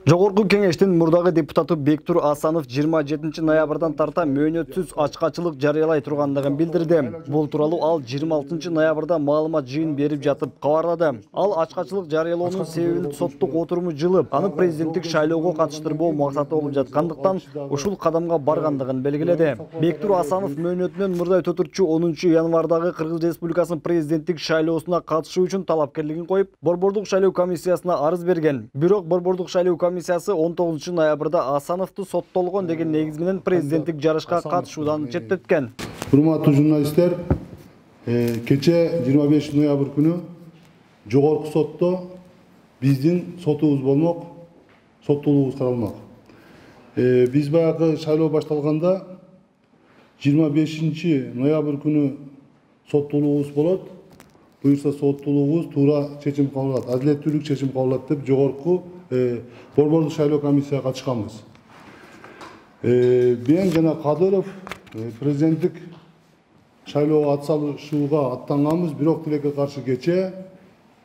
Жогорку кеңештин мурдагы депутаты Бектур Асанов 27 ноябрдан тарта мөөнөтсүз ачкачылык жарыялай тургандыгын билдирди. Бул тууралуу ал 26 ноябрда маалымат жыйын берип жатып кабарлады. Ал ачкачылык жарыялоонун себебин соттук отуруму жылып, аны президенттик шайлоого катыштырбоо максаты болуп жаткандыктан ушул кадамга баргандыгын белгиледи. Бектур Асанов мөөнөтүнөн мурдай төтүрчү 10 январдагы Кыргыз Республикасынын президенттик шайлоосуна катышуу үчүн талапкерлигин коюп, Борбордук шайлоо комиссиясына арыз берген. Бирок Борбордук шайлоо комиссиясы 19 ноябрда Асановду соттолгон деген негиз менен президенттик жарышка катышуудан четтеткен. Урматтуу журналисттер, кече 25 ноябрь күнү жогорку сотто биздин сотубуз болмок, соттолуубуз каралмак. Биз баягы шайлоо башталганда 25 ноябрь күнү соттолуубуз болот. Буюрса соттолуубуз туура чечим кабыл алат, адилеттүүлүк чечим кабыл алат деп жогорку Борбордук шайлоо комиссияга катышканбыз. Мен жана Кадыров президенттик шайлоого атсалышууга аттанганбыз, бирок тилекке каршы кече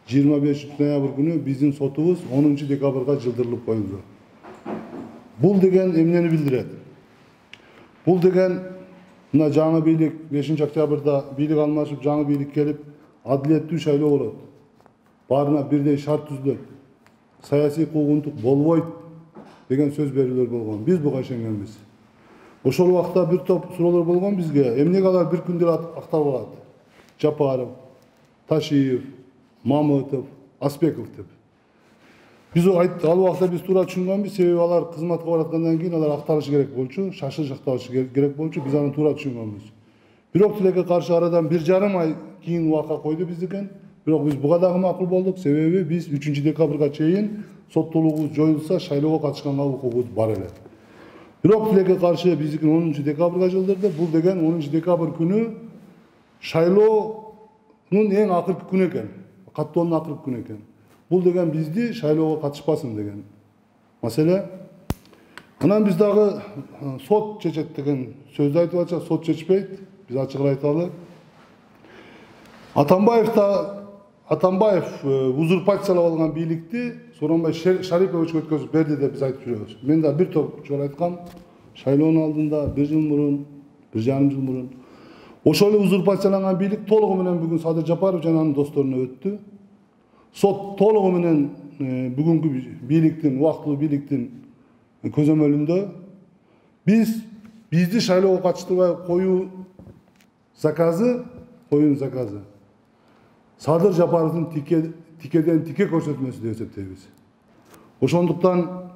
25 ноябрь күнү биздин сотубуз 10 декабрга жылдырылып коюлду. Бул деген эмнени билдирет? Бул деген мына жаңы бийлик 5 октябрда бийлик алмашып, жаңы бийлик келип, адилеттүү шайлоо болот. Баарына бирдей шарт түзүлөт. Саясий куугунтук болбойт деген сөз берүүлөр болгон. Биз буга ишенгенбиз. Ошол убакта бир топ суроолор болгон бизге. Эмнеге алар бир күндө акталып алат? Жапаров, Ташиев, Мамытов, Аспеков деп. Биз ал убакта биз туура түшүнгөнбүз, себеби алар кызматка бараткандан кийин алар акталышы керек болчу, шашылыш акталышы керек болчу, биз аны туура түшүнгөнбүз. Бирок тилекке каршы арадан 1,5 ай кийин убакка койду биздикен. Бирок биз буга дагы макул болдук, себеби биз 3 декабрга чейин соттолуубуз жоюлса, шайлоого катышканга укугубуз бар эле. Бирок тилекке каршы биздикин 10 декабрга жылдырды. Бул деген 10 декабрь күнү шайлоонун эң акыркы күнү экен. Каттоонун акыркы күнү экен. Бул деген бизди шайлоого катышпасын деген маселе. Анан биз дагы сот чечет деген сөздү айтып атышат, сот чечпейт. Биз ачыгын айталы. Атамбаев узурпациялап алган бийликти Сооронбай Шарипович өткөзүп берди деп биз айтып жүрөбүз. Мен да бир топ жолу айткам, шайлоонун алдында 1 жыл мурун, 1,5 жыл мурун ошол эле узурпацияланган бийлик толугу менен бүгүн Садыр Жапаров жана анын досторуна өттү. Сот толугу менен бүгүнкү бийликтин, убактылуу бийликтин көзөмөлүндө бизди шайлоого катыштырбай коюун заказы Садыр Жапаровдун тикеден тике көрсөтмөсү деп эсептейбиз. Ошондуктан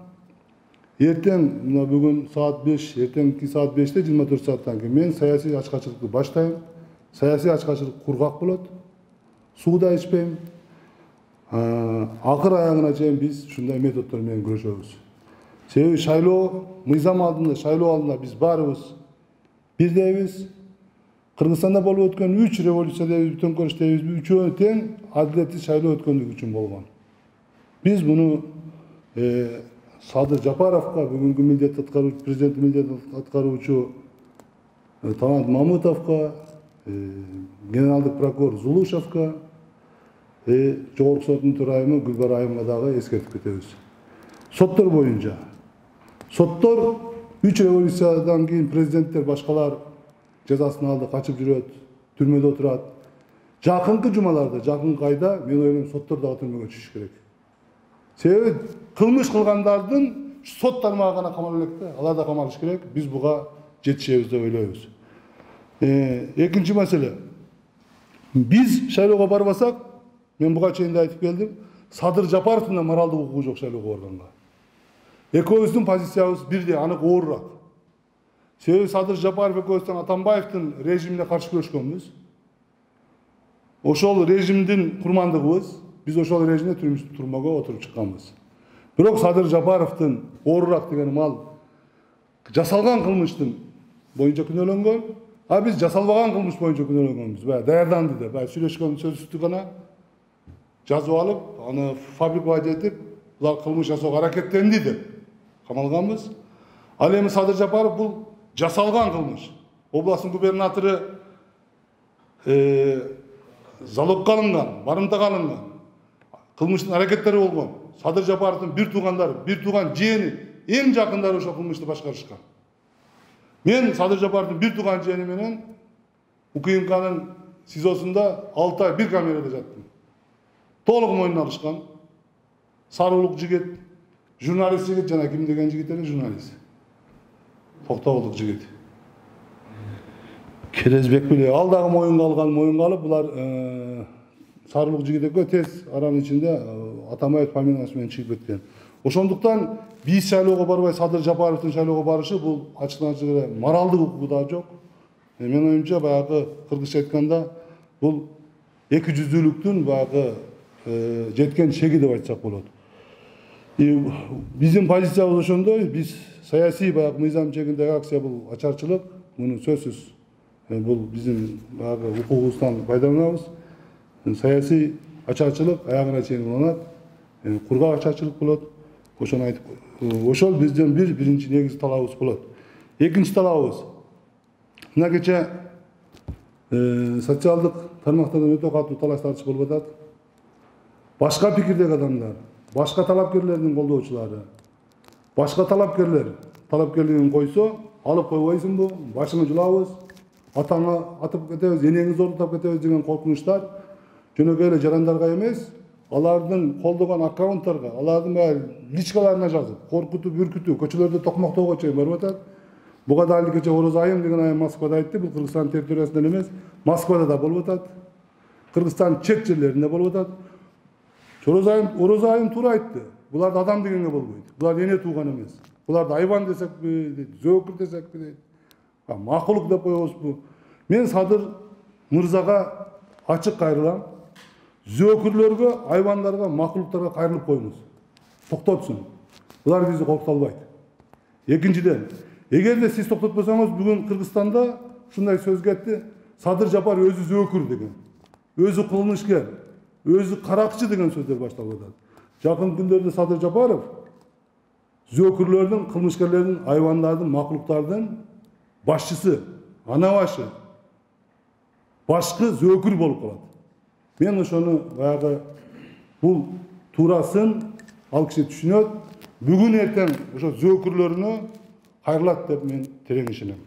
эртең мына бүгүн саат 5, эртеңки саат 5-те 24 сааттан кийин мен саясий ачкачылыкты баштайм. Саясий ачкачылык кургак болот. Сууда ичпейм. Акыр аягына чейин биз ушундай методдор менен күрөшөбүз. Себеби шайлоо мыйзам алдында, шайлоо алдында биз баарыбыз бирдейбиз. Кыргызстанда болуп өткөн 3 революция дейбиз, төңкөрүш дейбиз, үчөө тең адилеттүү шайлоо өткөндүгү үчүн болгон. Биз муну Садыр Жапаровго, бүгүнкү милдет аткаруучу, президент милдет аткаруучу Талант Мамытовго, генералдык прокурор Зулушевго, жогорку соттун төрайымы Гүлбар Айымга дагы эскертип кетебиз. Соттор боюнча. Соттор 3 революциядан кийин президенттер башкалар жазасын алды, качып жүрөт, түрмөдө отурат. Жакынкы жумаларда, жакынкы айда мен ойлойм соттор дагы түрмөгө түшүш керек. Себеби кылмыш кылгандардын сот тармагы гана камалып элек да, алар да камалыш керек. Биз буга жетишебиз деп ойлойбуз. Экинчи маселе. Биз шайлоого барбасак, мен буга чейин да айтып келдим, Садыр Жапаровдун да моралдык укугу жок шайлоого барганга. Экөөбүздүн позициябыз бирдей, анык оорураак. Себеби Садыр Жапаров экөөбүздөн Атамбаевдин режимине каршы күрөшкөнбүз. Ошол режимдин курмандыгыбыз, биз ошол режимде түрмөгө отуруп чыкканбыз. Бирок Садыр Жапаровдун оорураак дегеним ал жасалган кылмыштын боюнча күнөөлөнгөн, а биз жасалбаган кылмыш боюнча күнөөлөнгөнбүз. Баягы даярданды деп, баягы сүйлөшкөн сөздүктү гана жазып алып, аны фабриковать этип, булар кылмыш жасоого аракеттенди деп камалганбыз. Ал эми Садыр Жапаров бул жасалган кылмыш. Областын губернатору залогко алынган, барымтага алынган. Кылмыштын аракеттери болгон. Sadır Japarov'un bir tuğan jeğeni, en jakındары ошо кылмышты башкарышкан. Men Sadır Japarov'un bir tuğan jeğeni menen УКМК'нын СИЗОсунда 6 ay bir kamerada jattım. Толук мойнуна алышкан. Sarılık jigit, jurnalist jigit, jana kim degen jigit ele jurnalist. Toktogулдук jigit. Kerezbek bile alдағы moyunga alıp bular sarılık jigit ekö tez aranın içinde Атамбаев фамилиясы менен чыгып кеткен. Ошондуктан биз шайлоого барбай Садыр Жапаровдун шайлоого барышы бул ачыктан-ачык эле моралдык укугу да жок. Менин оюмча баягы кыргызча айтканда бул эки жүздүүлүктүн баягы жеткен чеги деп айтсак болот. Биздин позициябыз ошондой, биз саясий баягы мыйзам чегиндеги акция бул ачарчылык, муну сөзсүз бул биздин баягы укугубуздан пайдаланабыз. Саясий ачарчылык аягына чейин уланат, кургак ачарчылык болот. Ошону айтып, ошол биздин биринчи негизги талабыбыз болот. Экинчи талабыбыз мына кече социалдык тармактардан өтө катуу талаш тартыш болуп атат. Башка пикирдеги адамдар, башка талапкерлердин колдоочулары, башка талапкерлигин койсо, алып койбойсуңбу, башыңы жулабыз, атаңа атып кетебиз, энеңи зордуп кетебиз деген коркунучтар жөнөкөй эле жарандарга эмес, алардын колдогон аккаунттарга, алардын личкаларына жазып, коркутуп, үркүтүү, көчөлөрдө токмоктоого чейин барып атат. Буга дагы кече Ороз айым деген айым Москвада айтты, бул Кыргызстан территориясында эмес, Москвада да болуп атат. Кыргызстан чет жерлеринде болуп атат. Ороз айым туура айтты. Буларды адам дегенге болбойт. Булар эне тууган эмес. Буларды айбан десекпи, дейт, зөөкүр десекпи, дейт. Макулук деп коебузбу. Мен Садыр мырзага ачык кайрылам. Зөөкүрлөргө, айбандарга, макулуктарга кайрылып коюңуз. Токтотсун. Булар бизди коркута албайт. Экинчиден, эгерде сиз токтотпосоңуз, бүгүн Кыргызстанда ушундай сөз кетти. Садыр Жапаров өзү зөөкүр деген. Өзү кылмышкер, өзү каракчы деген сөздөр башталып атат. Жакын күндөрдө Садыр Жапаров зөөкүрлөрдүн, кылмышкерлердин, айбандардын, макулуктардын башчысы, ана башы, башкы зөөкүр болуп калат. Мен ошону баягы бул туурасын ал киши түшүнөт. Бүгүн эртең ошо зөөкүрлөрүнө кайрылат деп мен терең ишенем.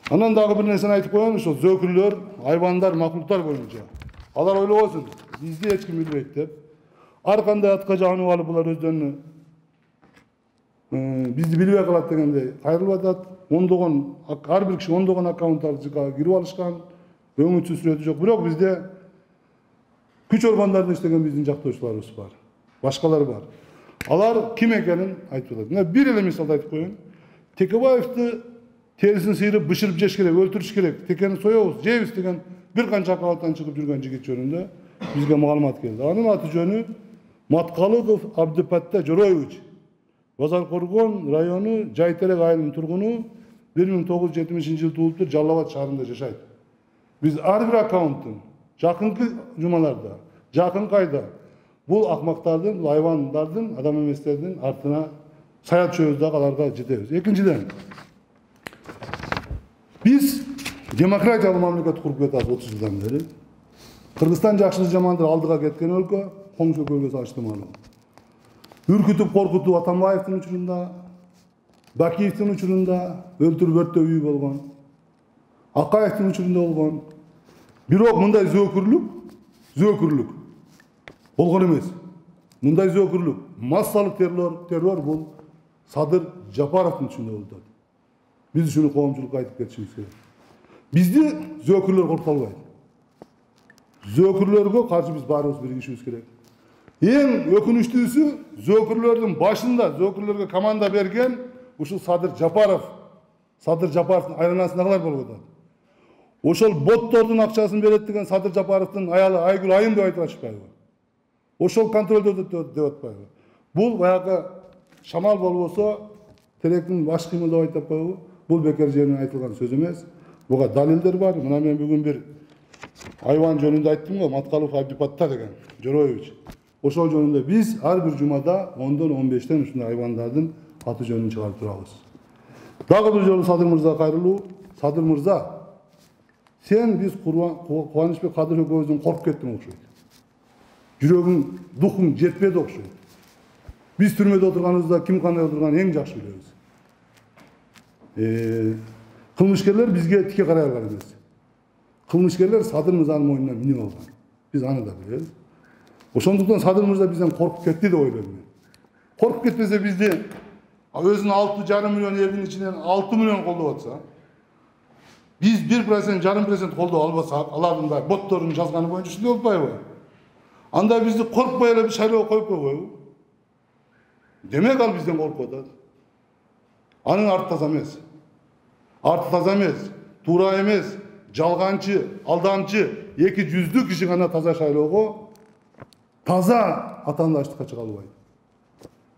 Анан дагы бир нерсени айтып коеюн, ошо зөөкүрлөр, айбандар, макулуктар боюнча. Алар ойлобосун, бизди эч ким билбейт деп. Ар кандай атка жагынып алып булар өздөрүнү бизди билбей калат дегендей кайрылып атат. Ондогон, ар бир киши ондогон аккаунттарды кирип алышкан, өңүтсүз сүрөтү жок. Бирок бизде күч органдарында иштеген биздин жактоочуларыбыз бар. Башкалар бар. Алар ким экенин айтып атат. Мына бир эле мисалды айтып коеюн. Текебаевди терисин сыйрып, бышырып жеш керек, өлтүрүш керек. Текени соебуз, жейбиз деген бир канча аккаунттан чыгып жүргөн жигит жөнүндө бизге маалымат келди. Анын аты жөнү Маткалыков Абдыпатта Жороевич. Базаркоргон району Жайтерек айылынын тургуну, 1970-жылы туулуптур, Жалал Абад шаарында жашайт. Биз ар бир аккаунттун жакынкы жумаларда, жакынкы айда бул акмактардын, бул айбандардын, адам эместердин артына саят чөбүз дагы аларга жетебиз. Экинчиден, биз демократиялык мамлекет куруп кетебиз 30 жылдан бери. Кыргызстан жакшылык жамандыр алдыга кеткен өлкө, коңшу өлкөгө салыштуу маалым. Үркүтүп, коркутуп Атамбаевдин учурунда, Бакиевдин учурунда өлтүрүп өрттөө үй болгон. Акаевдин учурунда болгон. Бирок мындай зөөкүрлүк болгон эмес. Мындай зөөкүрлүк, массалык террор бул Садыр Жапаровдун учурунда болду. Биз ушуну коомчулукка айтып кетишибиз керек. Бизди зөөкүрлөр коркута албайт. Зөөкүрлөргө каршы биз баарыбыз биригишибиз керек. Эң өкүнүчтүүсү, зөөкүрлөрдүн башында, зөөкүрлөргө команда берген ушул Садыр Жапаров. Садыр Жапаровдун айланасындагылар болуп атат. Ошол боттордун акчасын берет деген Садыр Жапаровдун аялы Айгүл айым деп айтып атышпайбы? Ошол контролдорду деп атпайбы? Бул баягы шамал болбосо, теректин баш кыймылдап айтып койбу? Бул бекер жеринен айтылган сөз эмес. Буга далилдер бар. Мына мен бүгүн бир айбан жөнүндө айттым го, Маткалыков Абдыпатта деген Жороевич. Ошол жөнүндө биз ар бир жумада 10-дон 15тен ушундай айбандардын аты жөнүн чыгарып турабыз. Дагы бир жолу Садыр мырзага кайрылуу. Садыр мырза, сен биз Кубанычбек Кадыров экөөбүздөн коркуп кеттиң окшойт. Жүрөгүң, духуң жетпеди окшойт. Biz türmede oturganыбызda kim kандай oturганын эң жакшы билебиz. Кылмышкерлер бизге тике карай алган эмес. Кылмышкерлер Садыр мырзанын мойнуна минип алган. Биз аны да билебиз. Ошондуктан Садыр мырза бизден коркуп кетти деп ойлойм мен. Коркуп кетпесе бизди өзүнүн 6,5 миллион элдин ичинен 6 миллион колдоп атса, биз 1%, 1,5% колдоп албасак, алардын да боттордун жазганы боюнча ушундай болуп атпайбы? Анда бизди коркпой эле бир шайлоо коюп койбойбу? Демек ал бизден коркуп атат. Анын арты таза эмес. Арты таза эмес, туура эмес, жалганчы, алдамчы, 200 киши гана таза шайлоого, таза атаандаштыкка чыга албайт.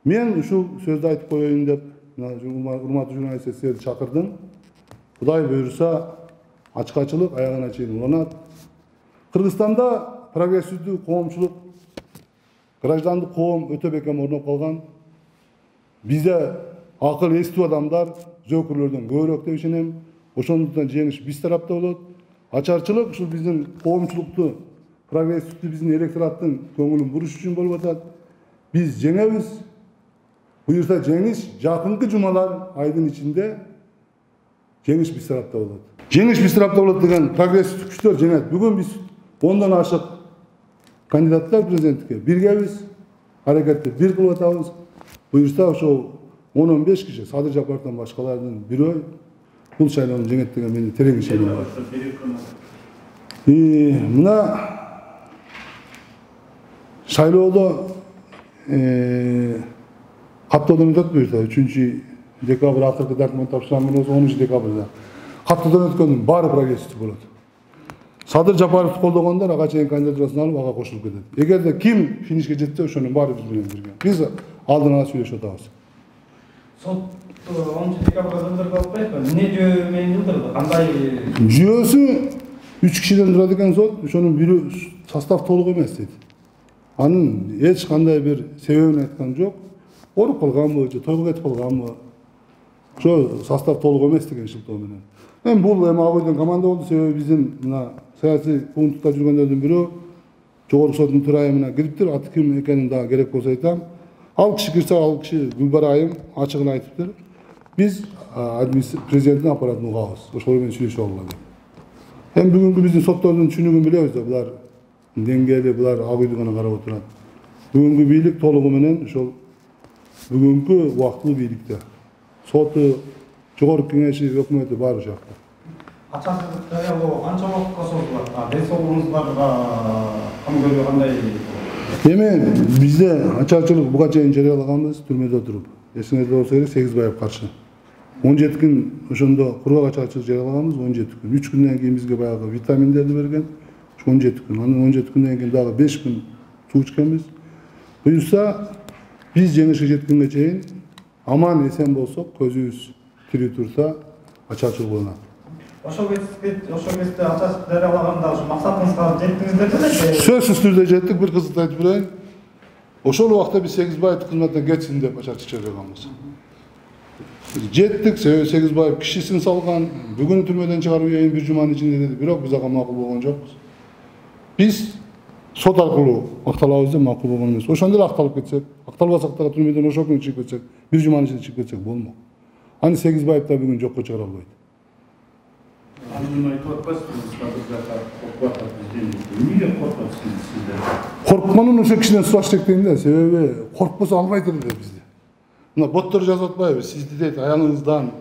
Мен ушул сөздү айтып коеюн деп, урматтуу журналисттер силерди чакырдым. Кудай буйруса, ачкачылык аягына чейин уланат. Кыргызстанда прогрессивдүү коомчулук, граждандык коом өтө бекем орноп калган. Бизде акыл эстүү адамдар зөөкүрлөрдөн көбүрөөк деп ишенем. Ошондуктан жеңиш биз тарапта болот. Ачарчылык ушул биздин коомчулукту, прогрессивдүү биздин электораттын көңүлүн буруш үчүн болуп атат. Биз жеңебиз. Буюрса жеңиш жакынкы жумалар айдын ичинде жеңиш биз тарапта болот. Жеңиш биз тарапта болот деген прогрессивдүү күчтөр жеңет. Бүгүн биз 10дан ашык кандидаттар президенттикке биргебиз, аракетти бир кылып атабыз. Буюрса ошол 10-15 киши Садыр Жапаровдон башкалардын бирөө бул шайлоону жеңет деген менин терең ишеним бар. Мына шайлоодо каттоодон өтөт буюрса 3-декабрь акыркы документ тапшырган болсо 10-декабрда каттоодон өткөндүн баары прогрессивдүү болот. Садыр Жапаровду колдогондор ага чейин кандидатурасын алып ага кошулуп кетет. Эгерде ким финишке жетсе, ошонун баары биз менен бирге. Биз алдын ала сүйлөшүп атабыз. Сот 10 декабрда жылдырып атпайбы? Эмне жөө менен жылдырды? Кандай жүйөсү 3 кишиден турат экен сот, ошонун бири состав толук эмес дейт. Анын эч кандай бир себебин айткан жок. Оруп калганбы, же тойго кетип калганбы? Ошо состав толук эмес деген шылтоо менен. Эми бул эми агойдон команда болду, себеби биздин мына саясий пунктта жүргөндөрдүн бирөө жогорку соттун төрайымына кириптир. Аты ким экенин дагы керек болсо айтам. Ал киши кирсе, ал киши Гүлбар айым ачыгын айтыптыр. Биз президенттин аппаратын угабыз. Ошол менен сүйлөшүп алгыла деп. Эми бүгүнкү биздин соттордун түшүнүгүн билебиз да, булар деңгээли, булар ак үйдү гана карап отурат. Бүгүнкү бийлик толугу менен ошол бүгүнкү убактылуу бийликте. Соту, жогорку кеңеши, өкмөтү баары жакта. ачарчылык жарыялоо канча убакытка созулат? Ден соолугуңуздарга кам көрүү кандай? Эми бизде ачарчылык буга чейин жарыялаганбыз, түрмөдө отуруп. Эсиңизде болсо керек, Сегизбаев каршы. 17 күн ошондо курбак ачарчылык жарыялаганбыз, 17 күн. 3 күндөн кийин бизге баягы витаминдерди берген. 17 күн. Анан 17 күндөн кийин дагы 5 күн суу ичкенбиз. Буюрса биз жеңишке жеткенге чейин аман эсен болсок, көзүбүз тирүү турса, ачарчылык уланат. Ошол кезде ачарчылык жарыялаганда ошо максатыңызга жеттиңиздер беле? Сөзсүз түрдө жеттик. Бир кызыкты айтып берейин. Ошол убакта биз Сегизбаевди кызматтан кетсин деп ачарчылык жарыялаганбыз. Жеттик, себеби Сегизбаев кишисин салган, бүгүн түрмөдөн чыгарып ийин бир жуманын ичинде деди, бирок биз ага макул болгон жокпуз. Биз сот аркылуу акталабыз деп макул болгон эмес. Ошондой эле акталып кетсек, акталбасак дагы түрмөдөн ошол күнү чыгып кетсек, бир жуманын ичинде чыгып кетсек болмок. Аны Сегизбаев да бүгүн жокко чыгара албайт. Аны айтып атпайсызбы, коркуп атат бизден. Эмнеге коркуп атасыңыз сиздер? Коркконун ошо кишиден сураш керек дейм да, себеби коркпосо албайт эле бизди. Мына боттор жазып атпайбы, сизди дейт аялыңыздан,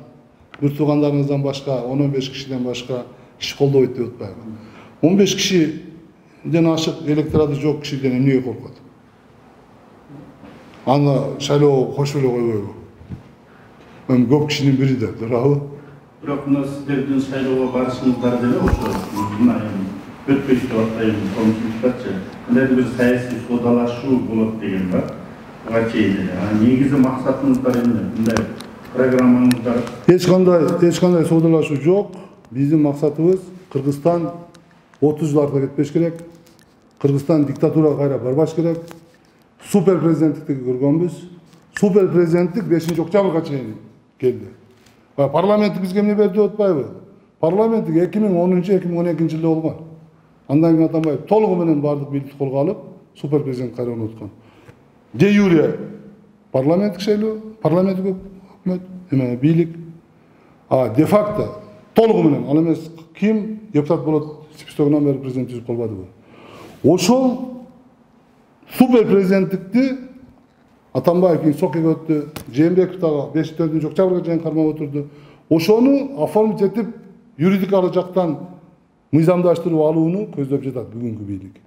бир туугандарыңыздан башка 10-15 кишиден башка киши колдобойт деп атпайбы. 15 кишиден ашык электораты жок кишиден эмнеге коркот? Аны шайлоого кошуп эле койбойбу? Эми көп кишинин бири да, туурабы? Бирок мына сиздердин шайлоого барышыңыздар деле ошо мына өтпөйт деп атпайбы, коомчулукчу. Мындай бир саясий соодалашуу болот деген бар. Буга чейин эле. Негизи максатыңыздар эмне? Мындай программаңыздар Эч кандай соодалашуу жок. Биздин максатыбыз Кыргызстан 30 жыл артка кетпеш керек. Кыргызстан диктатурага кайра барбаш керек. Супер президенттикти көргөнбүз. Супер президенттик 5-октябрга чейин келди. Парламенттик бизге эмне берди деп атпайбы? Парламенттик 2010-2012 жылда болгон. Андан кийин Атамбаев толугу менен бардык бийликти колго алып, супер президент кайра орноткон. Де юре парламенттик шайлоо, парламенттик өкмөт, эме бийлик. Де факто толугу менен ал эмес ким депутат болот списогунан бери президент түзүп калбадыбы. Ошол супер президенттикти Атамбаев кийин Сокеге өттү, Жээнбеков дагы 5-4 октябрга чейин кармап отурду. Ошону оформить этип юридикалык жактан мыйзамдаштырып алууну көздөп жатат бүгүнкү бийлик.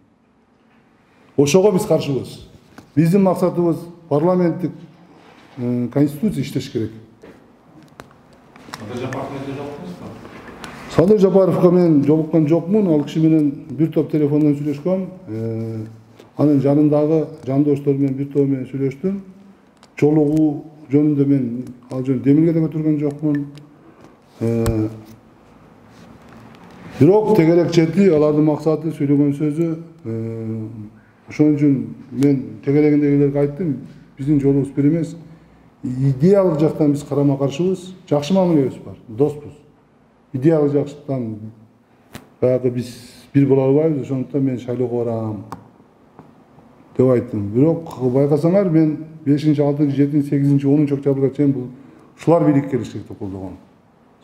Ошого биз каршыбыз. Биздин максатыбыз парламенттик конституция иштеш керек. Садыр Жапаровго мен жолуккан жокмун, ал киши менен бир топ телефондон сүйлөшкөм. Анын жанындагы жандоштор менен бир топ менен сүйлөштүм. Чолугу жөнүндө мен ал жөн демилгеден өтүргөн жокмун. Бирок тегерек чети алардын максаты сүйлөгөн сөзү. Ошон үчүн мен тегерегиндегилерге айттым, биздин жолубуз бир эмес. Идеялык жактан биз карама каршыбыз, жакшы мамилебиз бар, доспуз. Идеялык жактан баягы биз бир боло албайбыз, ошондуктан мен шайлоого барам деп айттым. Бирок байкасаңар мен 5-6, 7, 8, 10 октябрга чейин бул ушулар бийликке келиш керек деп колдогон.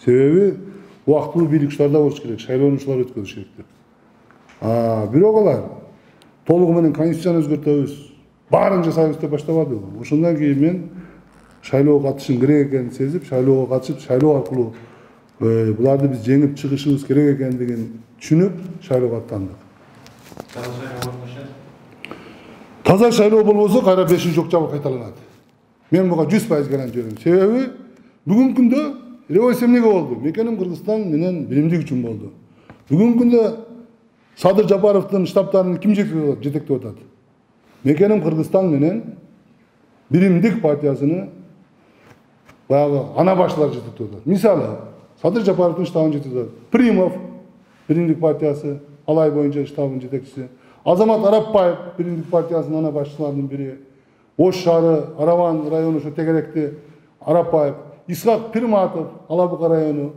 Себеби убактылуу бийлик ушуларда болуш керек, шайлоону ушулар өткөрүш керек деп. Бирок алар толугу менен конституцияны өзгөртөбүз, баарын жасайбыз деп баштабады. Ошондон кийин мен шайлоого катышым керек экенин сезип, шайлоого катышып, шайлоо аркылуу буларды биз жеңип чыгышыбыз керек экендигин түшүнүп, шайлоого аттандык. Таза шайлоо болбосо кайра 5-октябрь кайталанат. Мен буга 100% гарантия берем. Себеби бүгүнкү күндө революция эмнеге болду? Мекеним Кыргызстан менен биримдик үчүн болду. Бүгүнкү күндө Садыр Жапаровдун штабтарын ким жетектеп атат? Мекеним Кыргызстан менен биримдик партиясыны баягы ана башлар жетектеп атат. Мисалы, Садыр Жапаровдун штабын жетектеп атат. Примов биримдик партиясы, алай боюнча штабынын жетекчиси. Азамат Арапбаев биримдик партиясынын ана башчыларынын бири. Ош шаары, Араван району ошо тегеректи Арапбаев, Исхак Пирматов, Алабука району.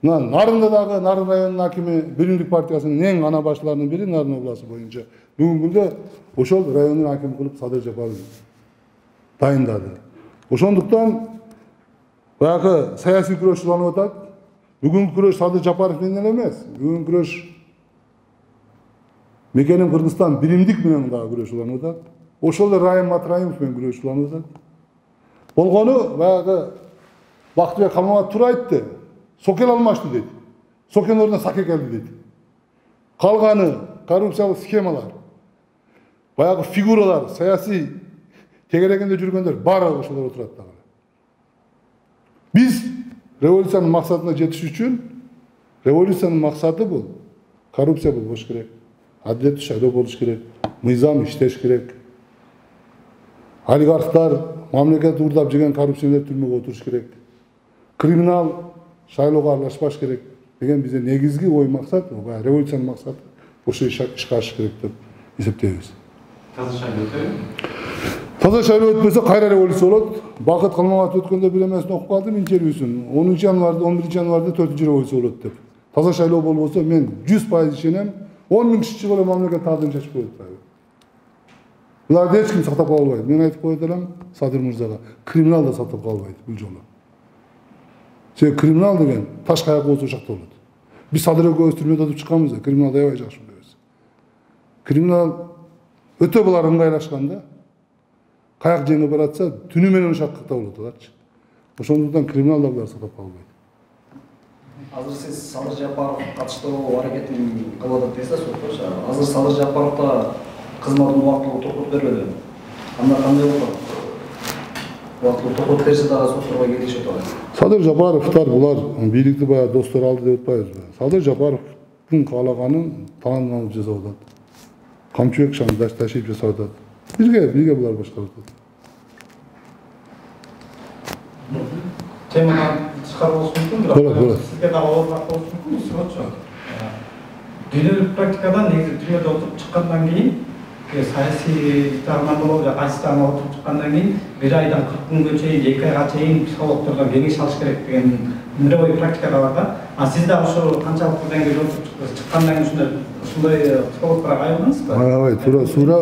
Нарында дагы Нарын районунун акими биримдик партиясынын эң ана башларынын бири Нарын областы боюнча. Бүгүнкү күндө ошол райондун акими кылып Садыр Жапаров дайындады. Ошондуктан баягы саясий күрөш уланып атат. Бүгүнкү күрөш Садыр Жапаров менен эмес. Бүгүнкү күрөш Мекеним Кыргызстан биримдик менен дагы күрөш уланып атат. Ошол эле Райым Матраимов менен күрөш уланып атат. Болгону баягы Бактыбек Калмаматов туура айтты. Сокен алмашты дейт. Сокен ордуна Саке келди дейт. Калганы коррупциялык схемалар, баягы фигуралар, саясий тегерегинде жүргөндөр баары ошолор отурат дагы. Биз революциянын максатына жетиш үчүн революциянын максаты бул коррупция болбош керек, адилеттүү шайлоо болуш керек, мыйзам иштеш керек. Олигархтар, мамлекет уурдап жеген коррупционер түрмөгө отуруш керек. Криминал шайлоого аралашпаш керек деген биздин негизги ой максат, революциянын максаты ошо ишке ашыш керек деп эсептейбиз. Таза шайлоо өтөбү? Таза шайлоо өтпөсө кайра революция болот. Бакыт Калмаматов өткөндө бир эмесин окуп калдым интервьюсун. 10 январда, 11 январда 4-чү революция болот деп. Таза шайлоо болбосо мен 100% ишенем, 10 000 киши боло мамлекет тагдырын чечип коет. Буларды эч ким сактап кала албайт. Мен айтып коет элем Садыр мырзага, криминал да сактап кала албайт бул жолу. Себеби криминал деген таш каяк болсо ошакта болот. Биз Садыр экөөбүз түрмөдө отуруп чыкканбыз да, криминал аябай жакшы билебиз. Криминал өтө булар ыңгайлашкан да. Каяк жеңип баратса, түнү менен ошакта болот аларчы. Ошондуктан криминал да булар сактап кала албайт. Азыр сиз Садыр Жапаров катыштыруу аракетин кылып атасыз да сотто. Азыр Садыр Жапаровда кызматын убактылуу токтотуп бербеди. Анда кандай болот? Убактылуу токтотуп берсе дагы сотторго келишип атат. Садыр Жапаровтар булар бийликти баягы достор алды деп атпайбызбы? Садыр Жапаровдун каалаганын таландан алып жасап атат. Камчыбек шамдаш ташып жасап атат. Бирге булар башкарып атат. Темадан тышкары болушу мүмкүн, бирок сизге дагы оорлак болушу мүмкүн, сотчу. Дүйнөлүк практикадан негизи түрмөдө отуруп чыккандан кийин саясий тарман болуп, кайсы тарман отуруп чыккандан кийин 1 айдан 40 күнгө чейин, 2 айга чейин психологдордон кеңеш алыш керек деген мировой практикада бар да. Сиз да ошо канчалык деңгээлде отуруп чыккандан кийин ушундай психологдорго айылдыңызбы? Ой, туура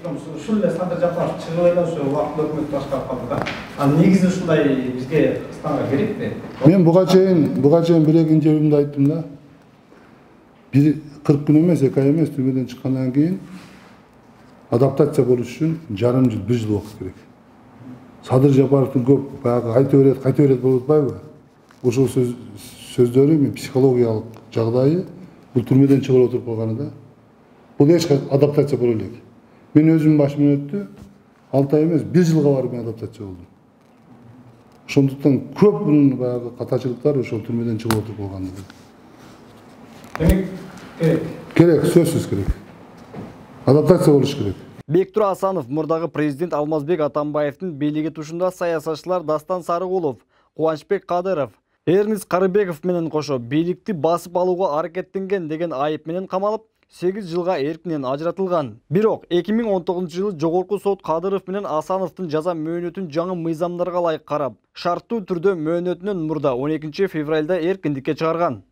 ушул эле Садыр Жапаров чыгып эле ошо убакытта өкмөт башкарып калды да. Анан негизи ушундай бизге Кыргызстанга керекпи? Мен буга чейин бир интервьюмда айттым да. 40 күн эмес, 2 ай эмес, түрмөдөн чыккандан кийин адаптация болуш үчүн жарым жыл, 1 жыл убакыт керек. Садыр Жапаровдун көп баягы кайта берет болуп атпайбы? Ошол сөздөрү мен психологиялык жагдайы бул түрмөдөн чыгып отуруп калганы да. Бул эч адаптация боло элек. Мен өзүмдүн башымдан өттү. 6 ай эмес, 1 жылга барып мен адаптация болдум. Ошондуктан көп бунун баягы катачылыктары ошол түрмөдөн чыгып отуруп калганы. Демек Керек, сөзсүз керек. Адаптация болуш керек. Бектур Асанов мурдагы президент Алмазбек Атамбаевдин бийлиги тушунда саясатчылар Дастан Сарыгулов, Кубанычбек Кадыров, Эрнис Карыбеков менен кошо бийликти басып алууга аракеттенген деген айып менен камалып, 8 жылга эркинен ажыратылган. Бирок 2019-жылы жогорку сот Кадыров менен Асановдун жаза мөөнөтүн жаңы мыйзамдарга ылайык карап, шарттуу түрдө мөөнөтүнөн мурда 12 февралда эркиндикке чыгарган.